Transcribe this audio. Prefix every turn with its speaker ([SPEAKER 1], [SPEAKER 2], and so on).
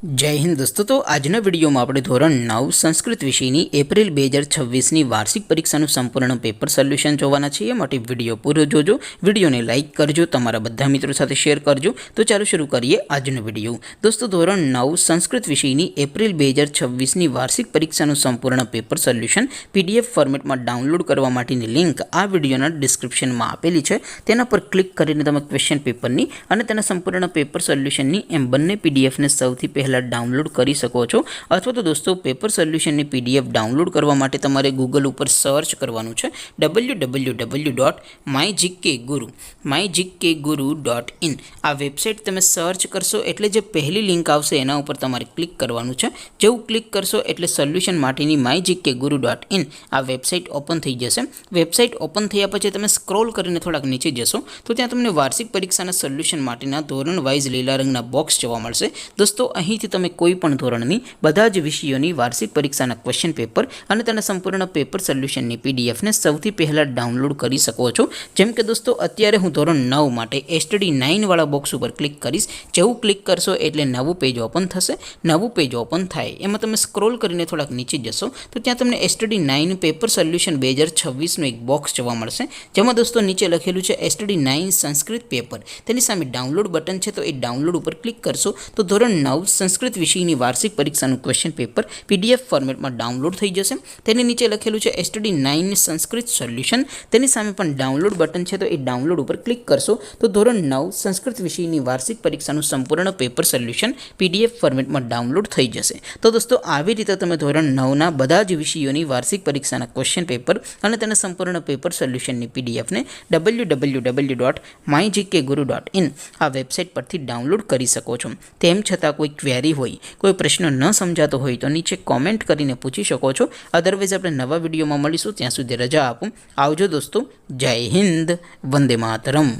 [SPEAKER 1] जय हिंद दोस्तों। तो આજના વિડીયોમાં આપણે ધોરણ 9 સંસ્કૃત વિષયની એપ્રિલ 2026ની વાર્ષિક પરીક્ષાનું સંપૂર્ણ પેપર સોલ્યુશન જોવાના છીએ। માટે વિડીયો પૂરો જોજો, વિડીયોને લાઇક કરજો, તમારા બધા મિત્રો સાથે શેર કરજો। તો ચાલો શરૂ કરીએ આજનો વિડીયો। દોસ્તો ધોરણ 9 સંસ્કૃત વિષયની એપ્રિલ 2026ની વાર્ષિક પરીક્ષાનું સંપૂર્ણ પેપર સોલ્યુશન PDF ફોર્મેટમાં ડાઉનલોડ કરવા માટેની લિંક આ વિડીયોના ડિસ્ક્રિપ્શનમાં આપેલી છે। તેના પર ક્લિક કરીને તમે ક્વેશ્ચન પેપરની અને તેના સંપૂર્ણ પેપર સોલ્યુશનની એમ બંને PDFને સૌથી પહેલા डाउनलॉड કરી શકો છો। અથવા તો દોસ્તો પેપર સોલ્યુશનની PDF ડાઉનલોડ કરવા માટે તમારે ગૂગલ ઉપર સર્ચ કરવાનું છે www.mygkguru.in। આ વેબસાઇટ તમે સર્ચ કરશો એટલે જે પહેલી લિંક આવશે એના ઉપર તમારે ક્લિક કરવાનું છે। જેવું ક્લિક કરશો એટલે સોલ્યુશન માટેની mygkguru.in આ વેબસાઇટ ઓપન થઈ જશે। વેબસાઇટ ઓપન થયા પછી તમે સ્ક્રોલ કરીને થોડાક નીચે જશો તો ત્યાં તમને વાર્ષિક પરીક્ષાના સોલ્યુશન માટેના ધોરણ વાઇઝ લીલા રંગના બોક્સ જોવા મળશે। દોસ્તો અહીંથી તમે કોઈ પણ ધોરણની બધા જ વિષયોની વાર્ષિક પરીક્ષાના ક્વેશ્ચન પેપર અને તેના સંપૂર્ણ પેપર સોલ્યુશનની PDFને સૌથી પહેલા ડાઉનલોડ કરી શકો છો। જેમ કે દોસ્તો અત્યારે હું ધોરણ 9 માટે STD9 વાળા બોક્સ ઉપર ક્લિક કરીશ। જેવું ક્લિક કરશો એટલે નવું પેજ ઓપન થશે। નવું પેજ ઓપન થાય એમાં તમે સ્ક્રોલ કરીને થોડાક નીચે જશો તો ત્યાં તમને STD9 પેપર સોલ્યુશન 2026નું એક બોક્સ જોવા મળશે। જેમાં દોસ્તો નીચે લખેલું છે STD9 સંસ્કૃત પેપર। તેની સામે ડાઉનલોડ બટન છે તો એ ડાઉનલોડ ઉપર ક્લિક કરશો તો ધોરણ 9 સંસ્કૃત વિષયની વાર્ષિક પરીક્ષાનું ક્વેશ્ચન પેપર PDF ફોર્મેટમાં ડાઉનલોડ થઈ જશે। તેની નીચે લખેલું છે STD9 સંસ્કૃત સોલ્યુશન। તેની સામે પણ ડાઉનલોડ બટન છે તો એ ડાઉનલોડ ઉપર ક્લિક કરશો તો ધોરણ 9 સંસ્કૃત વિષયની વાર્ષિક પરીક્ષાનું સંપૂર્ણ પેપર સોલ્યુશન PDF ફોર્મેટમાં ડાઉનલોડ થઈ જશે। તો દોસ્તો આવી રીતે તમે ધોરણ 9ના બધા જ વિષયોની વાર્ષિક પરીક્ષાના ક્વેશ્ચન પેપર અને તેના સંપૂર્ણ પેપર સોલ્યુશનની PDFને www.mygkguru.in આ વેબસાઇટ પરથી ડાઉનલોડ કરી શકો છો। તેમ છતાં કોઈ ક્વેરી હોય, કોઈ પ્રશ્ન ન સમજાતો હોય તો નીચે કોમેન્ટ કરીને પૂછી શકો છો। અધરવાઇઝ આપણે નવા વિડીયોમાં મળીશું, ત્યાં સુધી રજા આપો। આવજો દોસ્તો, જય હિન્દ, વંદે માતરમ।